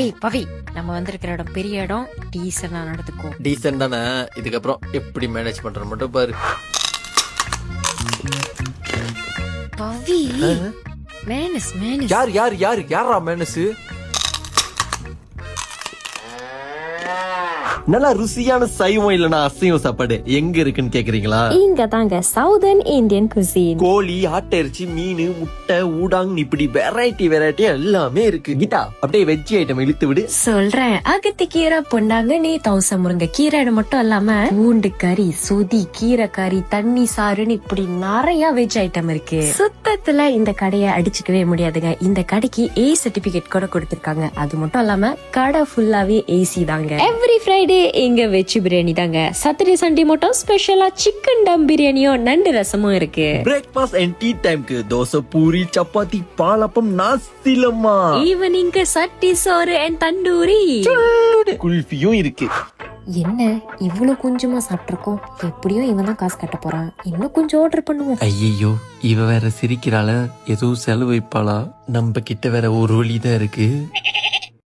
ஏய் பவி, நம்ம வந்திருக்கிற இடம் பெரிய இடம், டீசெண்டா நடந்துக்கோ. டீசென்ட் தானே, இதுக்கப்புறம் எப்படி மேனேஜ் பண்ற மட்டும் பாரு. பவி, மேனஸ் மேனஸ். யாரா மேனஸ்? நல்லா ருசியான சைவம் இல்லனா அசைவம் சாப்பாடு எங்க இருக்குன்னு கேக்குறீங்களா? இங்க தாங்க சவுதர்ன் இந்தியன் குசின். கோழி, ஆட்டிறைச்சி, மீன், முட்டை, ஊடாங், இப்படி வெரைட்டி எல்லாமே இருக்கு. கீதா, அப்படியே வெஜ் ஐட்டம் இழுத்து விடு. சொல்றேன், அகத்தி கீரை, பொன்னாங்கண்ணி, தவச முருங்கை கீரை மட்டும் இல்லாம பூண்டு கறி, சொதி, கீரை கறி, தண்ணி சாறுன்னு இப்படி நிறைய வெஜ் ஐட்டம் இருக்கு. சுத்தத்துல இந்த கடையை அடிச்சுக்கவே முடியாதுங்க. இந்த கடைக்கு ஏ சர்டிபிகேட் கூட கொடுத்திருக்காங்க. அது மட்டும் இல்லாம கடை ஃபுல்லாவே ஏசி தாங்க. எவ்ரி ஃப்ரைடே எங்க வெஜ் பிரியாணி தாங்க. சாட்டர்டே சண்டே மட்டும் ஸ்பெஷலா சிக்கன் டம் பிரியாணியும் நண்டு ரசமும் இருக்கு. பிரேக்ஃபாஸ்ட் அண்ட் டீ டைம்க்கு தோசை, பூரி, சப்பாத்தி, பாலப்பம், நாஸ்திலமா. ஈவினிங்க்கு சட்டி சோறு அண்ட் தண்டூரி, குல்ஃபியும் இருக்கு. என்ன இவ்வளவு கொஞ்சமா சாப்பிட்டிருக்கோம்? எப்படியும் இவன் தான் காசு கட்ட போறான். இன்னும் கொஞ்சம் ஆர்டர் பண்ணுவோம். ஐயோ, இவ வேற சிரிக்கிறாள, ஏதோ செலவு வைப்பாளா? நம்ம கிட்ட வேற ஒரு வழிதான் இருக்கு.